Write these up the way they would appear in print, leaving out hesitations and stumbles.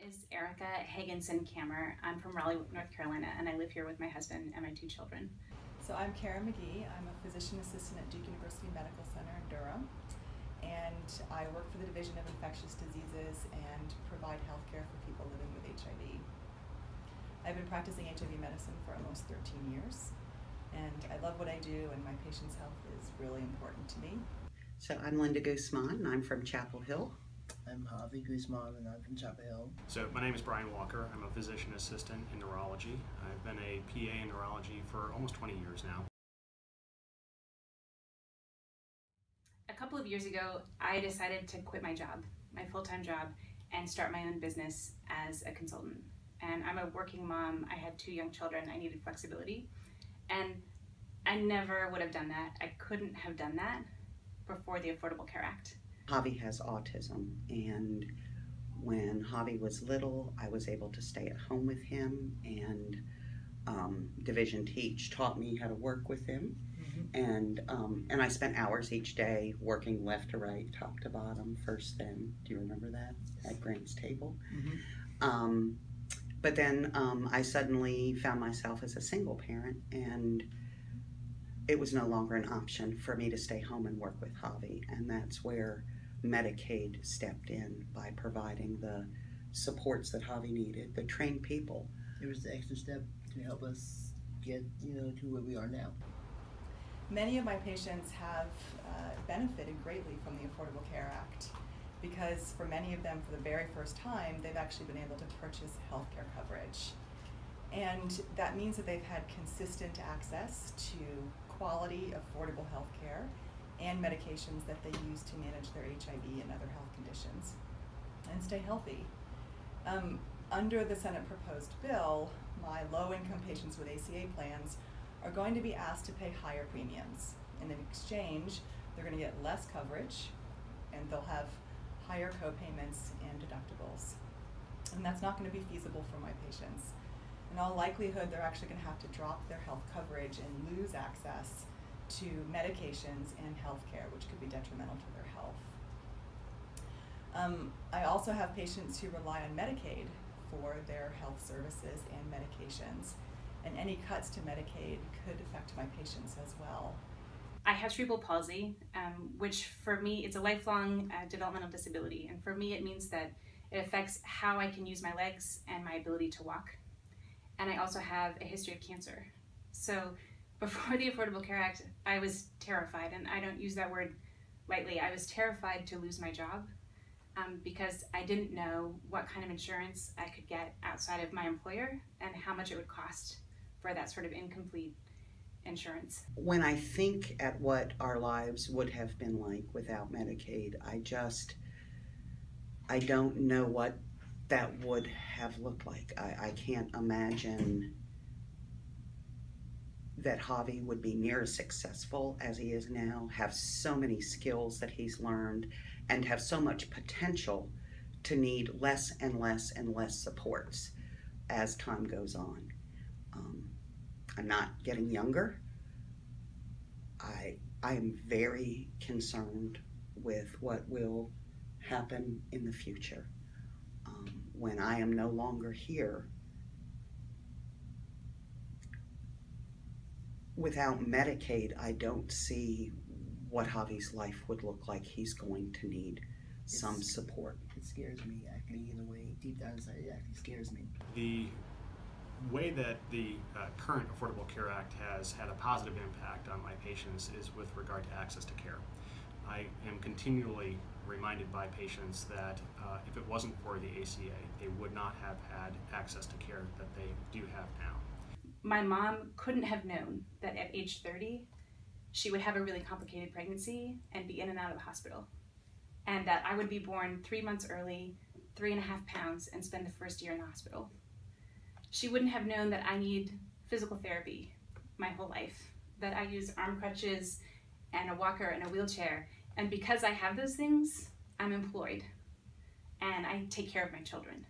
is Erica Higginson-Kammer. I'm from Raleigh, North Carolina, and I live here with my husband and my 2 children. So I'm Kara McGee. I'm a physician assistant at Duke University Medical Center in Durham, and I work for the Division of Infectious Diseases and provide health care for people living with HIV. I've been practicing HIV medicine for almost 13 years, and I love what I do, and my patients' health is really important to me. So I'm Linda Guzman, and I'm from Chapel Hill. I'm Javi Guzman, and I'm from Chapel Hill. So my name is Brian Walker. I'm a physician assistant in neurology. I've been a PA in neurology for almost 20 years now. A couple of years ago, I decided to quit my job, my full-time job, and start my own business as a consultant. And I'm a working mom. I had 2 young children. I needed flexibility. And I never would have done that. I couldn't have done that before the Affordable Care Act. Javi has autism, and when Javi was little, I was able to stay at home with him, and Division Teach taught me how to work with him. And I spent hours each day working left to right, top to bottom, first then. Do you remember that? At Grant's table. But then I suddenly found myself as a single parent, and it was no longer an option for me to stay home and work with Javi, and that's where Medicaid stepped in by providing the supports that Javi needed, the trained people. It was the extra step to help us get, to where we are now. Many of my patients have benefited greatly from the Affordable Care Act because for many of them, for the very first time, they've actually been able to purchase health care coverage. And that means that they've had consistent access to quality, affordable health care and medications that they use to manage their HIV and other health conditions and stay healthy. Under the Senate proposed bill, my low-income patients with ACA plans are going to be asked to pay higher premiums. And in exchange, they're going to get less coverage, and they'll have higher co-payments and deductibles. And that's not going to be feasible for my patients. In all likelihood, they're actually going to have to drop their health coverage and lose access to medications and health care, which could be detrimental to their health. I also have patients who rely on Medicaid for their health services and medications, and any cuts to Medicaid could affect my patients as well. I have cerebral palsy, which for me, it's a lifelong developmental disability. And for me, it means that it affects how I can use my legs and my ability to walk. And I also have a history of cancer. So before the Affordable Care Act, I was terrified, and I don't use that word lightly. I was terrified to lose my job because I didn't know what kind of insurance I could get outside of my employer and how much it would cost for that sort of incomplete insurance. When I think at what our lives would have been like without Medicaid, I don't know what that would have looked like. I can't imagine that Javi would be near as successful as he is now, have so many skills that he's learned, and have so much potential to need less and less and less supports as time goes on. I'm not getting younger. I am very concerned with what will happen in the future. When I am no longer here, without Medicaid, I don't see what Javi's life would look like. He's going to need some support. It scares me, actually, in a way. Deep down inside, it actually scares me. The way that the current Affordable Care Act has had a positive impact on my patients is with regard to access to care. I am continually reminded by patients that if it wasn't for the ACA, they would not have had access to care that they do have now. My mom couldn't have known that at age 30, she would have a really complicated pregnancy and be in and out of the hospital. And that I would be born 3 months early, 3.5 pounds, and spend the first year in the hospital. She wouldn't have known that I need physical therapy my whole life, that I use arm crutches and a walker and a wheelchair. And because I have those things, I'm employed and I take care of my children.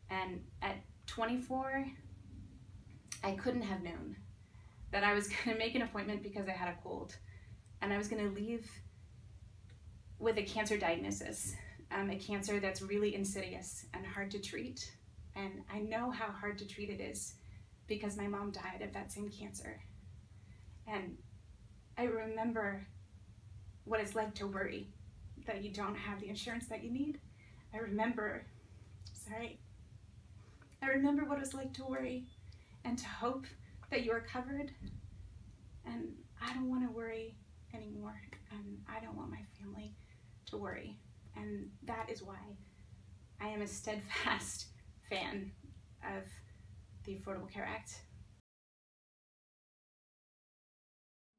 And at 24, I couldn't have known that I was going to make an appointment because I had a cold, and I was going to leave with a cancer diagnosis a cancer that's really insidious and hard to treat. And I know how hard to treat it is because my mom died of that same cancer. And I remember what it's like to worry that you don't have the insurance that you need. I remember what it was like to worry and to hope that you are covered. And I don't want to worry anymore. And I don't want my family to worry. And that is why I am a steadfast fan of the Affordable Care Act.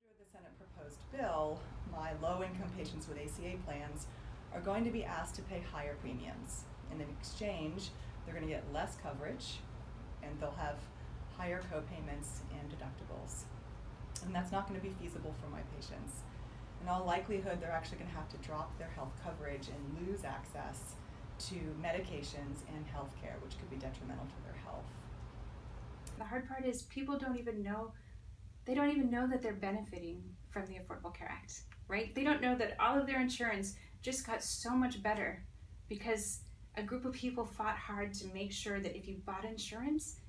Under the Senate proposed bill, my low-income patients with ACA plans are going to be asked to pay higher premiums. And in exchange, they're going to get less coverage, and they'll have higher co-payments and deductibles. And that's not going to be feasible for my patients. In all likelihood, they're actually going to have to drop their health coverage and lose access to medications and health care, which could be detrimental to their health. The hard part is people don't even know that they're benefiting from the Affordable Care Act, right? They don't know that all of their insurance just got so much better because a group of people fought hard to make sure that if you bought insurance,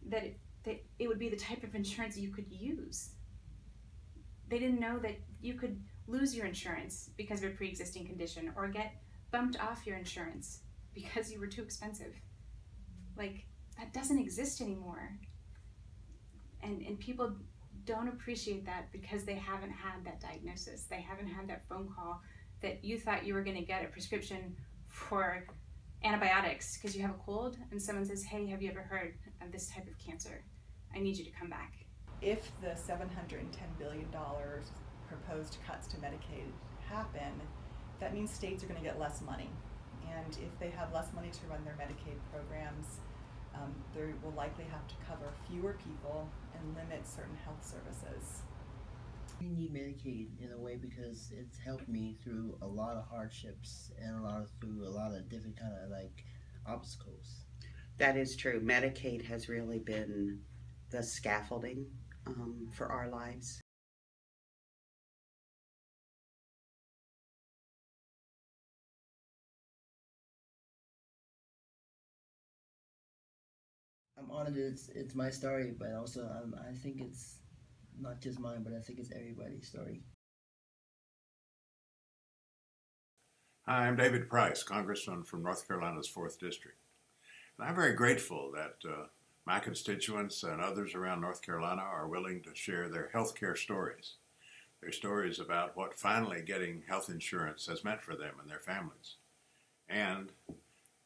that it would be the type of insurance you could use. They didn't know that you could lose your insurance because of a pre-existing condition or get bumped off your insurance because you were too expensive. Like, that doesn't exist anymore. And people don't appreciate that because they haven't had that diagnosis. They haven't had that phone call that you thought you were going to get a prescription for antibiotics because you have a cold, and someone says, hey, have you ever heard of this type of cancer? I need you to come back. If the $710 billion proposed cuts to Medicaid happen, that means states are going to get less money. And if they have less money to run their Medicaid programs, they will likely have to cover fewer people and limit certain health services. We need Medicaid in a way because it's helped me through a lot of hardships and through a lot of different kind of like obstacles. That is true. Medicaid has really been the scaffolding for our lives. I'm honored it's my story, but also I think it's not just mine, but I think it's everybody's story. Hi, I'm David Price, Congressman from North Carolina's 4th District. And I'm very grateful that my constituents and others around North Carolina are willing to share their healthcare stories. Their stories about what finally getting health insurance has meant for them and their families. And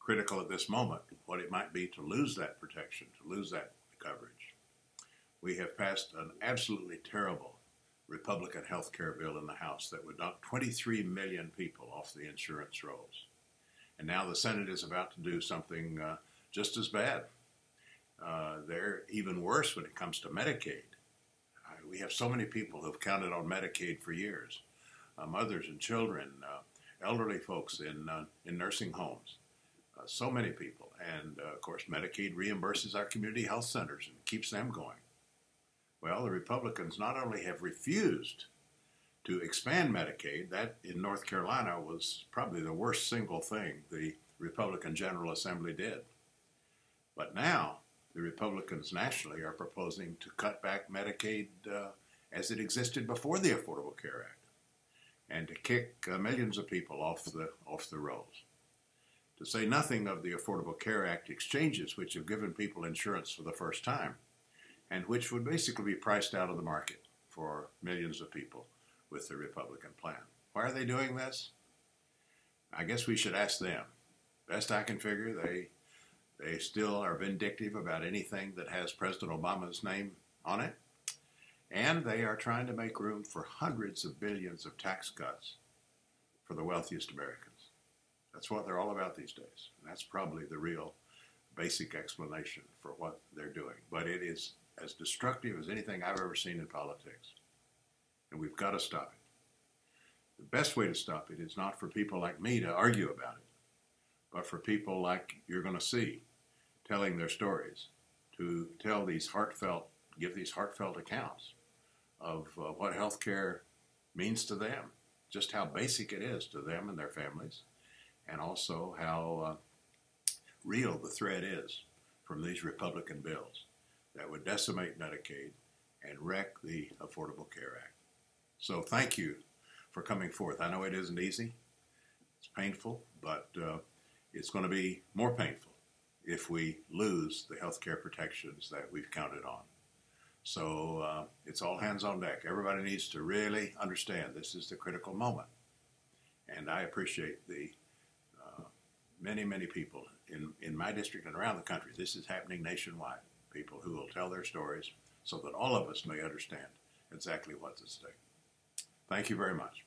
critical at this moment, what it might be to lose that protection, to lose that coverage. We have passed an absolutely terrible Republican health care bill in the House that would knock 23 million people off the insurance rolls. And now the Senate is about to do something just as bad. They're even worse when it comes to Medicaid. We have so many people who have counted on Medicaid for years. Mothers and children, elderly folks in nursing homes. So many people, and of course Medicaid reimburses our community health centers and keeps them going. Well, the Republicans not only have refused to expand Medicaid, that in North Carolina was probably the worst single thing the Republican General Assembly did, but now the Republicans nationally are proposing to cut back Medicaid as it existed before the Affordable Care Act and to kick millions of people off the rolls. To say nothing of the Affordable Care Act exchanges, which have given people insurance for the first time, and which would basically be priced out of the market for millions of people with the Republican plan. Why are they doing this? I guess we should ask them. Best I can figure, they still are vindictive about anything that has President Obama's name on it, and they are trying to make room for hundreds of billions of tax cuts for the wealthiest Americans. That's what they're all about these days. And that's probably the real basic explanation for what they're doing. But it is as destructive as anything I've ever seen in politics. And we've got to stop it. The best way to stop it is not for people like me to argue about it, but for people like you're going to see telling their stories, to tell these give these heartfelt accounts of what health care means to them, just how basic it is to them and their families, and also how real the threat is from these Republican bills that would decimate Medicaid and wreck the Affordable Care Act. So thank you for coming forth. I know it isn't easy. It's painful, but it's going to be more painful if we lose the health care protections that we've counted on. So it's all hands on deck. Everybody needs to really understand this is the critical moment. And I appreciate the many, many people in my district and around the country. This is happening nationwide. People who will tell their stories so that all of us may understand exactly what's at stake. Thank you very much.